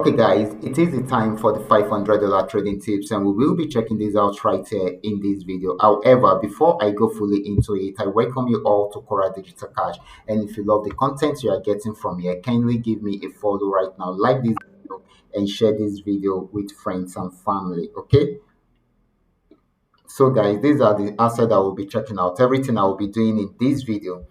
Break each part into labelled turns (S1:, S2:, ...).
S1: Okay, guys, it is the time for the $500 trading tips, and we will be checking this out right here in this video. However, before I go fully into it, I welcome you all to Qora Digital Cash. And if you love the content you are getting from here, kindly give me a follow right now, like this video, and share this video with friends and family. Okay. So, guys, these are the assets I will be checking out. Everything I will be doing in this video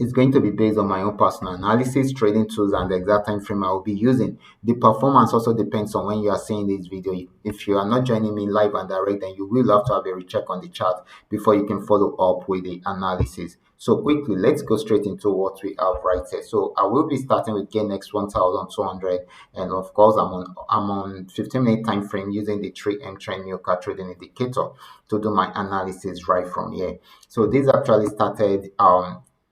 S1: is going to be based on my own personal analysis, trading tools, and the exact time frame I will be using. The performance also depends on when you are seeing this video. If you are not joining me live and direct, then you will have to have a recheck on the chart before you can follow up with the analysis. So quickly, let's go straight into what we have right here. So I will be starting with gain next 1,200, and of course I'm on 15-minute time frame using the 3M trend Milka trading indicator to do my analysis right from here. So this actually started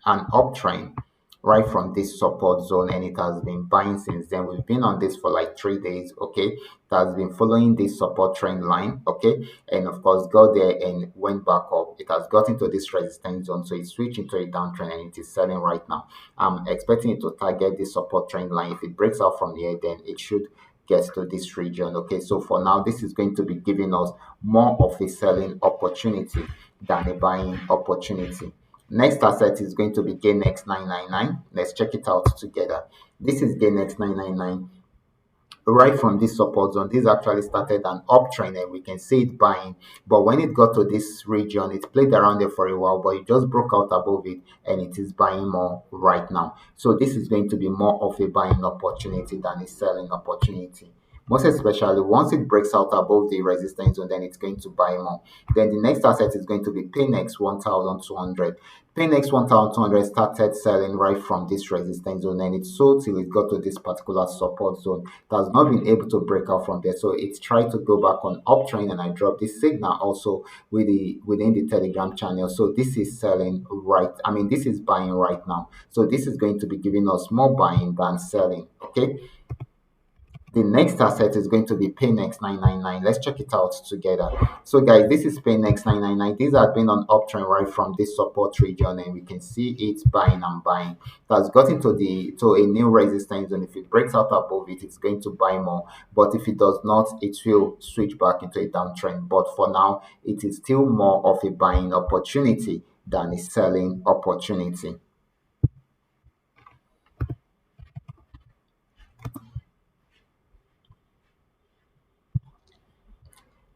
S1: an uptrend right from this support zone, and it has been buying since then. We've been on this for like 3 days. Okay, it has been following this support trend line. Okay, and of course got there and went back up. It has got into this resistance zone, so it's switched into a downtrend and it is selling right now. I'm expecting it to target this support trend line. If it breaks out from here, then it should get to this region. Okay, so for now this is going to be giving us more of a selling opportunity than a buying opportunity. Next asset is going to be GainX 999. Let's check it out together. This is GainX 999. Right from this support zone, this actually started an uptrend and we can see it buying. But when it got to this region, it played around there for a while, but it just broke out above it and it is buying more right now. So this is going to be more of a buying opportunity than a selling opportunity. Most especially once it breaks out above the resistance zone, then it's going to buy more. Then the next asset is going to be PayNext 1200. PayNext 1200 started selling right from this resistance zone and it sold till it got to this particular support zone. It has not been able to break out from there, so it's tried to go back on uptrend, and I dropped this signal also within the Telegram channel. So this is selling right. I mean, this is buying right now. So this is going to be giving us more buying than selling. Okay. The next asset is going to be PayNext 999. Let's check it out together. So guys, this is PayNext 999. These have been on uptrend right from this support region, and we can see it buying and buying. It has gotten to a new resistance, and if it breaks out above it, it's going to buy more. But if it does not, it will switch back into a downtrend. But for now, it is still more of a buying opportunity than a selling opportunity.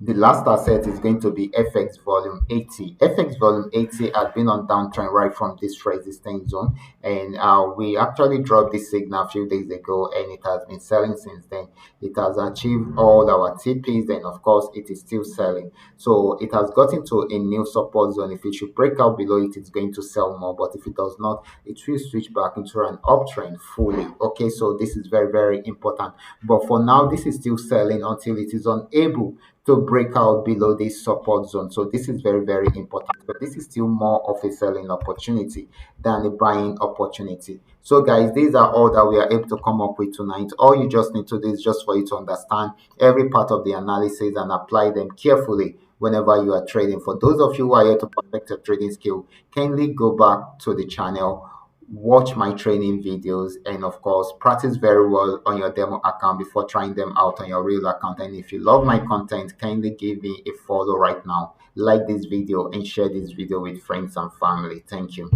S1: The last asset is going to be FX volume 80. FX volume 80 has been on downtrend right from this resistance zone, and we actually dropped this signal a few days ago, and it has been selling since then. It has achieved all our TPs, and of course, it is still selling. So it has gotten to a new support zone. If it should break out below it, it's going to sell more. But if it does not, it will switch back into an uptrend fully. Okay, so this is very, very important. But for now, this is still selling until it is unable to break out below this support zone. So this is very, very important. But this is still more of a selling opportunity than a buying opportunity. So guys, these are all that we are able to come up with tonight. All you just need to do is just for you to understand every part of the analysis and apply them carefully whenever you are trading. For those of you who are here to perfect your trading skill, kindly go back to the channel, watch my training videos, and of course practice very well on your demo account before trying them out on your real account. And if you love my content, kindly give me a follow right now, like this video, and share this video with friends and family. Thank you.